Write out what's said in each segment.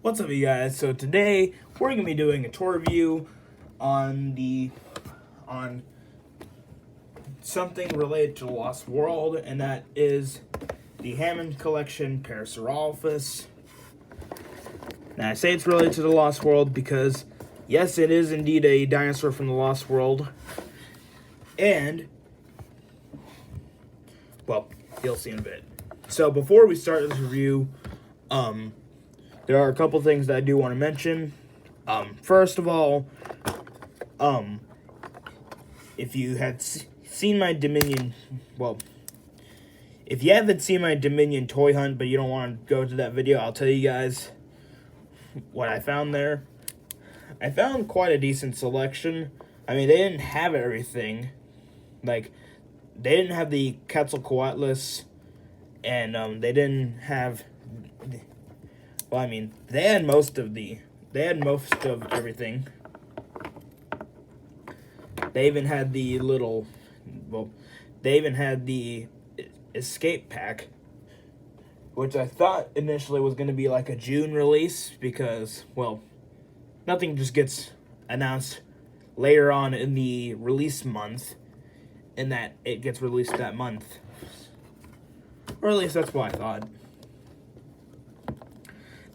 What's up, you guys? So today we're gonna be doing a tour review on something related to the Lost World, and that is the Hammond collection Parasaurolophus. Now I say it's related to the Lost World because yes, it is indeed a dinosaur from the Lost World, and well, you'll see in a bit. So before we start this review, there are a couple things that I do want to mention. First of all, if you had seen my Dominion, if you haven't seen my Dominion toy hunt, but you don't want to go to that video, I'll tell you guys what I found there. I found quite a decent selection. I mean, they didn't have everything. Like, they didn't have the Quetzalcoatlus, and they didn't have. Well, I mean, they had most of everything. They even had the little, they even had the escape pack, which I thought initially was going to be like a June release because, well, nothing just gets announced later on in the release month, and that it gets released that month. Or at least that's what I thought.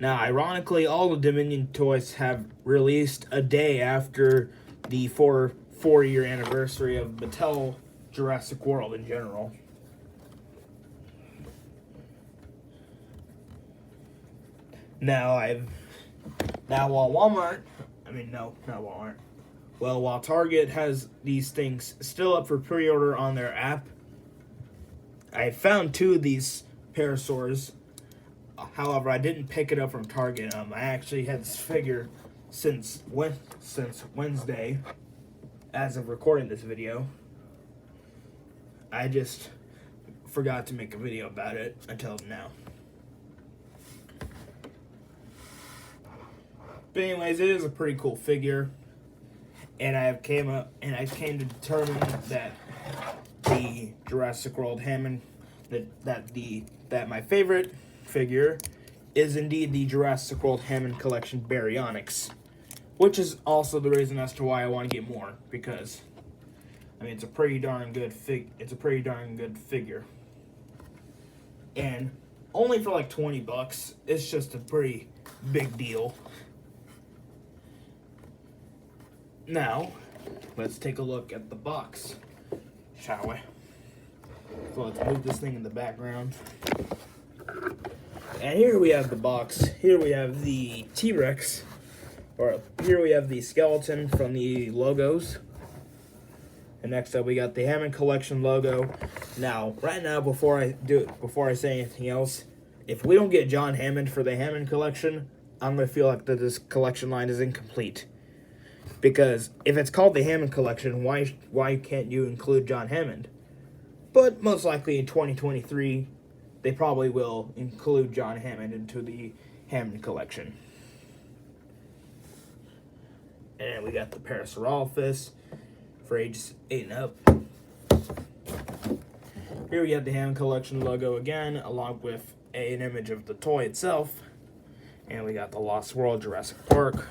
Now, ironically, all the Dominion toys have released a day after the four-year anniversary of Mattel Jurassic World in general. Now, while Walmart, not Walmart. Well, while Target has these things still up for pre-order on their app, I found two of these parasaurs. However, I didn't pick it up from Target. I actually had this figure since Wednesday, as of recording this video. I just forgot to make a video about it until now. But anyways, it is a pretty cool figure, and I came to determine that the Jurassic World Hammond, that my favorite figure is indeed the Jurassic World Hammond Collection Baryonyx, which is also the reason as to why I want to get more, because I mean it's a pretty darn good figure, and only for like $20, it's just a pretty big deal. Now, let's take a look at the box, shall we? So let's move this thing in the background. And here we have the box. Here we have the T-Rex, or here we have the skeleton from the logos. And next up we got the Hammond Collection logo. Now, right now, before I say anything else, if we don't get John Hammond for the Hammond Collection, I'm gonna feel like that this collection line is incomplete. Because if it's called the Hammond Collection, why can't you include John Hammond? But most likely in 2023, they probably will include John Hammond into the Hammond Collection. And we got the Parasaurolophus for ages 8 and up. Here we have the Hammond Collection logo again, along with an image of the toy itself. And we got the Lost World Jurassic Park.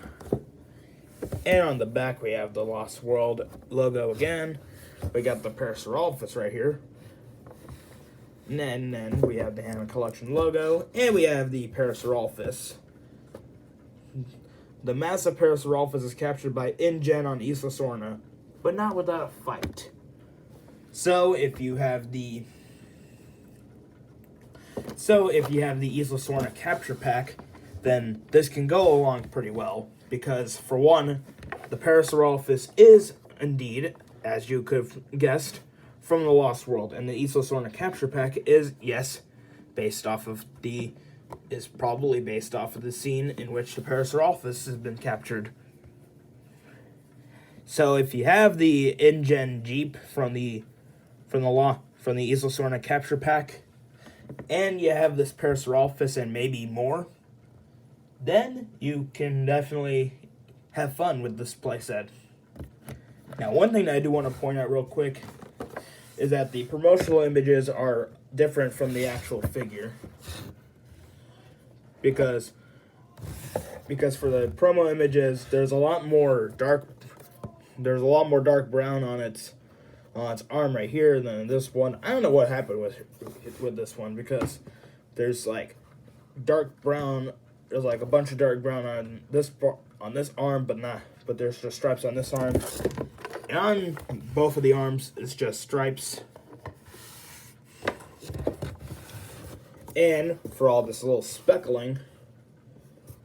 And on the back we have the Lost World logo again. We got the Parasaurolophus right here. And then we have the Hammond Collection logo, and we have the Parasaurolophus. The massive Parasaurolophus is captured by InGen on Isla Sorna, but not without a fight. So if you have the Isla Sorna capture pack, then this can go along pretty well, because for one, the Parasaurolophus is indeed, as you could have guessed, from the Lost World, and the Isla Sorna capture pack is, yes, probably based off of the scene in which the Parasaurolophus has been captured. So if you have the InGen Jeep from the Isla Sorna capture pack, and you have this Parasaurolophus and maybe more, then you can definitely have fun with this playset. Now, one thing that I do want to point out real quick is that the promotional images are different from the actual figure. Because because for the promo images, there's a lot more dark brown on its arm right here than this one. I don't know what happened with this one, because there's like dark brown. There's like a bunch of dark brown on this arm, but there's just stripes on this arm. And on both of the arms, it's just stripes. And for all this little speckling,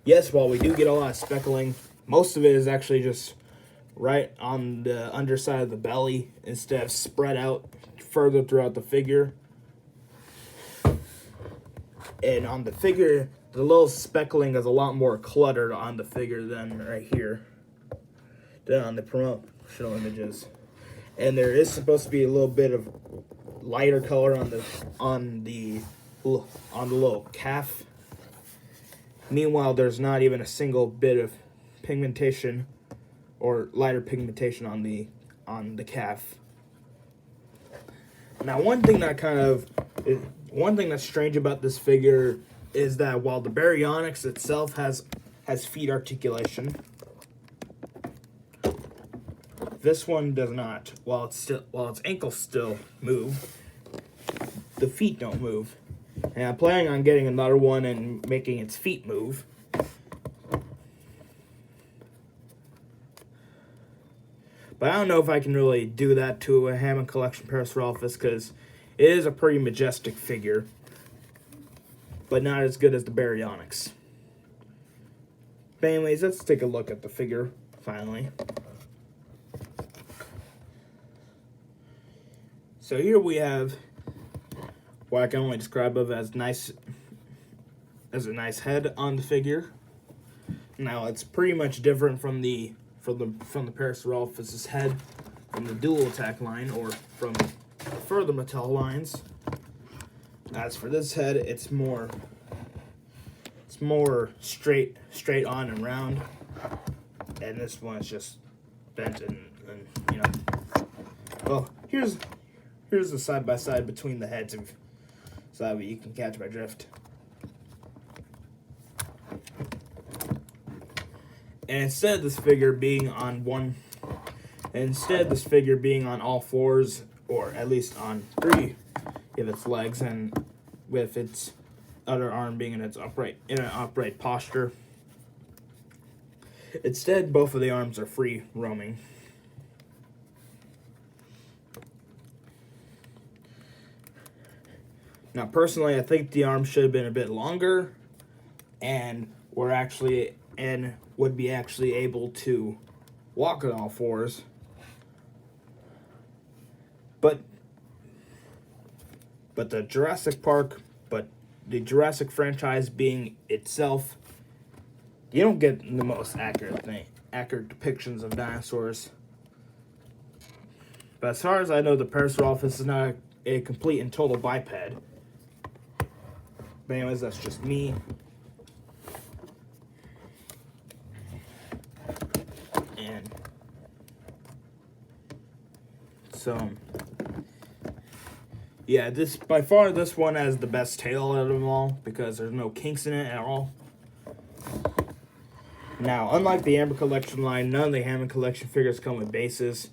yes, while we do get a lot of speckling, most of it is actually just right on the underside of the belly instead of spread out further throughout the figure. And on the figure, the little speckling is a lot more cluttered on the figure than right here, than on the promotional images. And there is supposed to be a little bit of lighter color on the little calf. Meanwhile, there's not even a single bit of pigmentation or lighter pigmentation on the calf. Now, one thing that's strange about this figure is that while the Baryonyx itself has feet articulation, this one does not. While its ankles still move, the feet don't move. And I'm planning on getting another one and making its feet move. But I don't know if I can really do that to a Hammond Collection Parasaurolophus, because it is a pretty majestic figure, but not as good as the Baryonyx. But anyways, let's take a look at the figure, finally. So here we have what I can only describe of as a nice head on the figure. Now, it's pretty much different from the Parasaurolophus' head from the dual attack line, or from the further Mattel lines. As for this head, it's more straight on and round, and this one is just bent and you know. Well, here's the side by side between the heads, so that way you can catch my drift. And instead of this figure being on all fours, or at least on 3 of its legs, and with its other arm being in an upright posture, instead both of the arms are free roaming. Now, personally, I think the arm should have been a bit longer, and would be actually able to walk on all fours. But the Jurassic Jurassic franchise being itself, you don't get the most accurate depictions of dinosaurs. But as far as I know, the Parasaurolophus is not a complete and total biped. But anyways, that's just me. And so, yeah, by far this one has the best tail out of them all, because there's no kinks in it at all. Now, unlike the Amber Collection line, none of the Hammond Collection figures come with bases,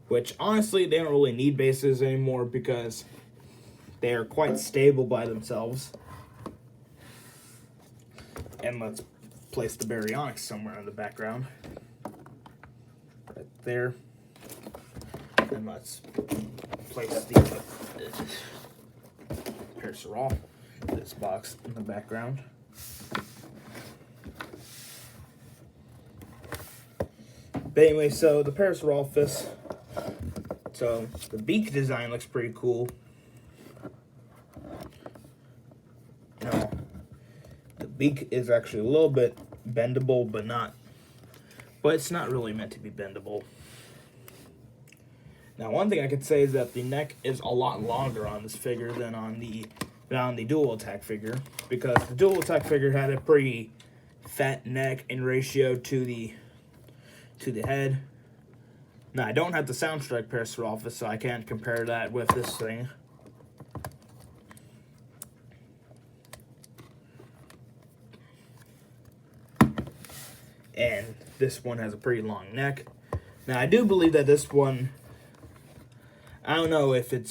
which honestly, they don't really need bases anymore, because they are quite stable by themselves. And let's place the Baryonyx somewhere in the background. Right there. And let's place the Parasaurolophus, this box, in the background. But anyway, so the Parasaurolophus, so the beak design looks pretty cool. Now, the beak is actually a little bit bendable, but it's not really meant to be bendable. Now, one thing I could say is that the neck is a lot longer on this figure than on the dual attack figure, because the dual attack figure had a pretty fat neck in ratio to the head. Now, I don't have the Soundstrike Parasaurolophus, so I can't compare that with this thing. and this one has a pretty long neck. Now, I do believe that this one, I don't know if it's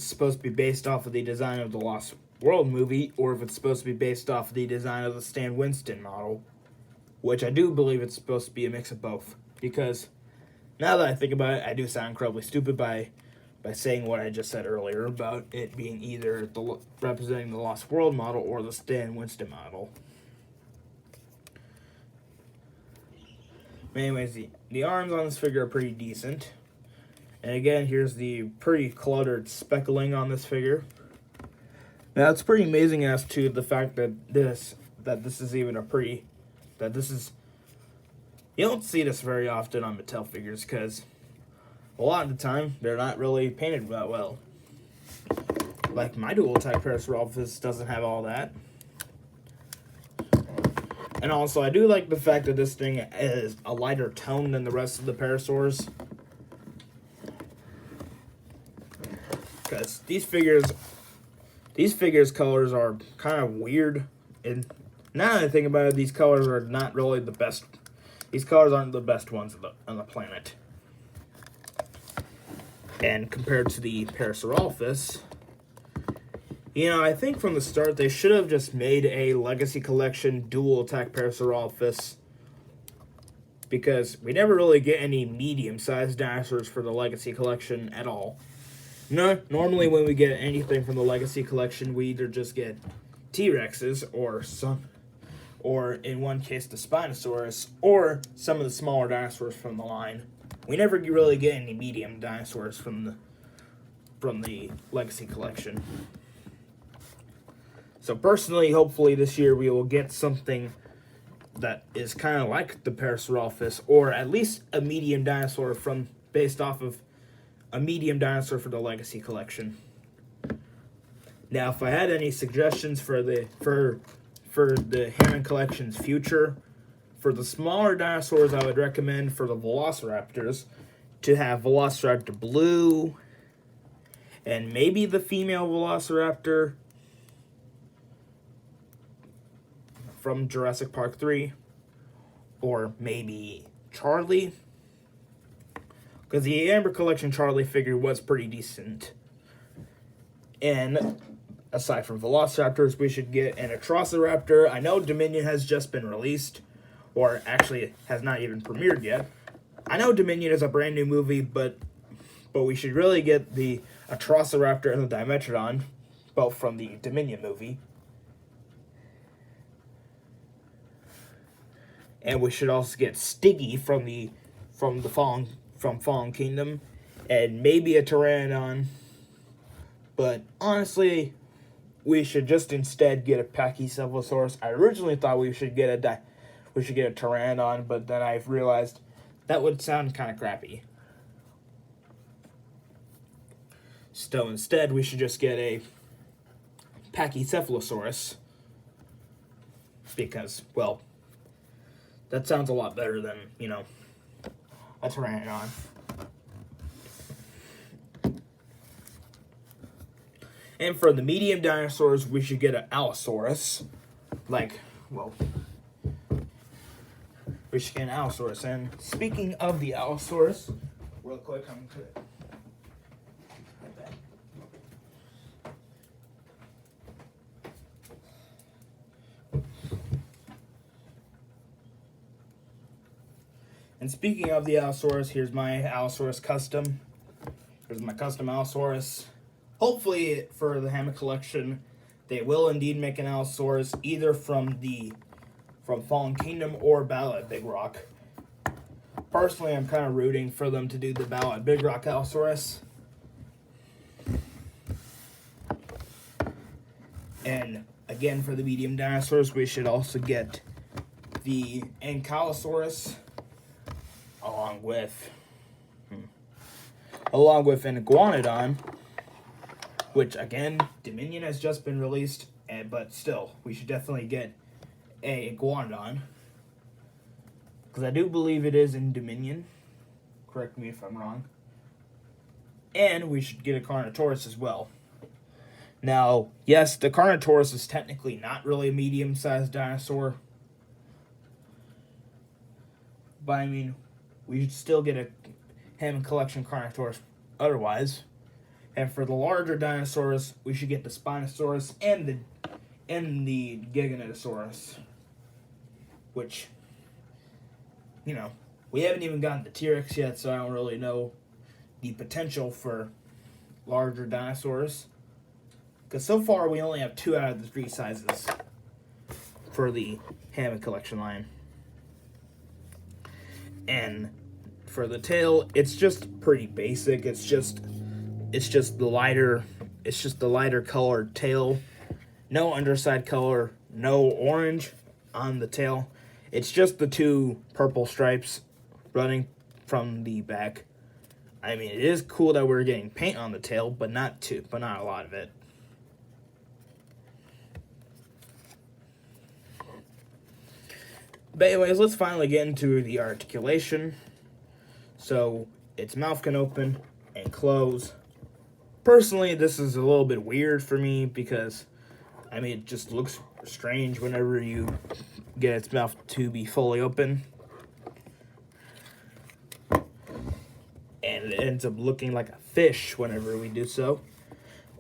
supposed to be based off of the design of the Lost World movie, or if it's supposed to be based off of the design of the Stan Winston model, which I do believe it's supposed to be a mix of both, because now that I think about it, I do sound incredibly stupid by saying what I just said earlier about it being either representing the Lost World model or the Stan Winston model. But anyways, the arms on this figure are pretty decent. And again, here's the pretty cluttered speckling on this figure. Now, it's pretty amazing as to the fact that this is even you don't see this very often on Mattel figures, because a lot of the time, they're not really painted that well. Like, my dual-attack Parasaurolophus doesn't have all that. And also, I do like the fact that this thing is a lighter tone than the rest of the Parasaurs. Because these figures' colors are kind of weird. And now that I think about it, these colors are not really the best. These colors aren't the best ones on the planet. And compared to the Parasaurolophus, I think from the start they should have just made a Legacy Collection dual attack Parasaurolophus, because we never really get any medium-sized dinosaurs for the Legacy Collection at all. No, normally when we get anything from the Legacy Collection, we either just get T-Rexes or in one case the Spinosaurus, or some of the smaller dinosaurs from the line. We never really get any medium dinosaurs from the Legacy Collection. So personally, hopefully this year we will get something that is kind of like the Parasaurolophus, or at least a medium dinosaur based off of a medium dinosaur for the Legacy Collection. Now, if I had any suggestions for the Hammond Collection's future, for the smaller dinosaurs, I would recommend for the Velociraptors to have Velociraptor Blue, and maybe the female Velociraptor from Jurassic Park 3, or maybe Charlie, because the Amber Collection Charlie figure was pretty decent. And aside from Velociraptors, we should get an Atrociraptor. I know Dominion has just been released, or actually has not even premiered yet. I know Dominion is a brand new movie, but we should really get the Atrociraptor and the Dimetrodon, both from the Dominion movie. And we should also get Stiggy from Fallen Kingdom, and maybe a Pteranodon. But honestly, we should just instead get a Pachycephalosaurus. I originally thought we should get a Pteranodon, but then I realized that would sound kind of crappy. So instead, we should just get a Pachycephalosaurus, because, well, that sounds a lot better than, a Pteranodon. And for the medium dinosaurs, we should get an Allosaurus. We should get an Allosaurus. And speaking of the Allosaurus, real quick, I'm going to like that. And speaking of the Allosaurus, here's my Allosaurus custom. Here's my custom Allosaurus. Hopefully, for the Hammond Collection, they will indeed make an Allosaurus, either from Fallen Kingdom or Battle at Big Rock. Personally, I'm kind of rooting for them to do the Battle at Big Rock Allosaurus. And again, for the medium dinosaurs, we should also get the Ankylosaurus, along with an Iguanodon, which, again, Dominion has just been released, but still, we should definitely get a Iguanodon, because I do believe it is in Dominion. Correct me if I'm wrong. And we should get a Carnotaurus as well. Now, yes, the Carnotaurus is technically not really a medium-sized dinosaur, but I mean, we should still get a Hammond collection Carnotaurus otherwise. And for the larger dinosaurs, we should get the Spinosaurus and the Giganotosaurus, which, you know, we haven't even gotten the T-Rex yet, so I don't really know the potential for larger dinosaurs. Because so far, we only have 2 out of the 3 sizes for the Hammond collection line. And for the tail, it's just pretty basic. It's just the lighter colored tail. No underside color, no orange on the tail. It's just the 2 purple stripes running from the back. I mean, it is cool that we're getting paint on the tail, but not a lot of it. But anyways, let's finally get into the articulation. So, its mouth can open and close. Personally, this is a little bit weird for me because, I mean, it just looks strange whenever you get its mouth to be fully open. And it ends up looking like a fish whenever we do so.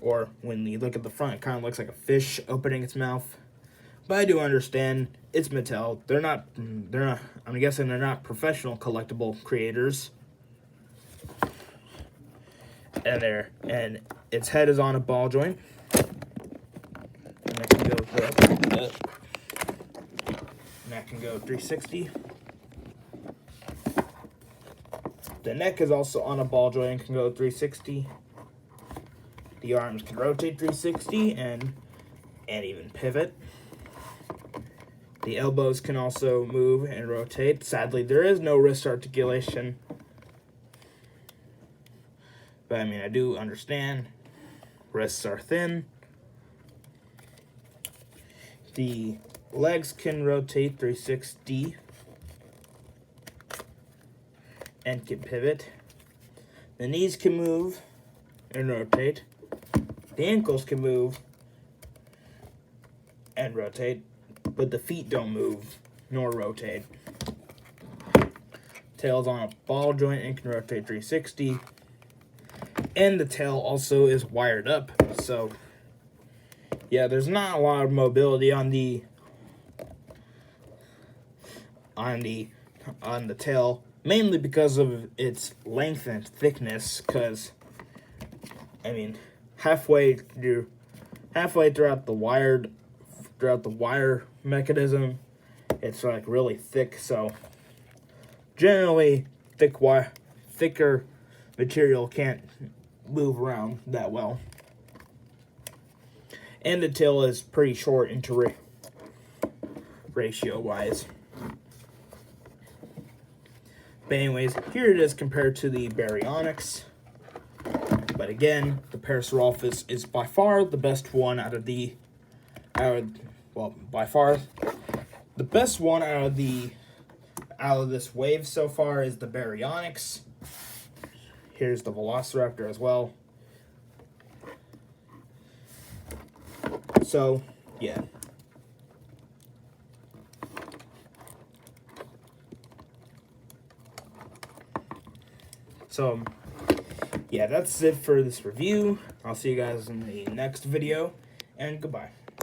Or when you look at the front, it kind of looks like a fish opening its mouth. But I do understand it's Mattel. I'm guessing they're not professional collectible creators. And its head is on a ball joint. And that can go up. And that can go 360. The neck is also on a ball joint and can go 360. The arms can rotate 360 and even pivot. The elbows can also move and rotate. Sadly, there is no wrist articulation. But I mean, I do understand. Wrists are thin. The legs can rotate 360 and can pivot. The knees can move and rotate. The ankles can move and rotate, but the feet don't move nor rotate. Tail's on a ball joint and can rotate 360. And the tail also is wired up, so yeah, there's not a lot of mobility on the tail, mainly because of its length and thickness. Because I mean, halfway throughout the wire mechanism, it's like really thick. So generally, thicker material can't move around that well. And the tail is pretty short into ratio wise. But anyways, here it is compared to the Baryonyx. But again, the Parasaurolophus is by far the best one out of the by far the best one out of this wave so far is the Baryonyx. Here's the Velociraptor as well. So, yeah. So, yeah, that's it for this review. I'll see you guys in the next video, and goodbye.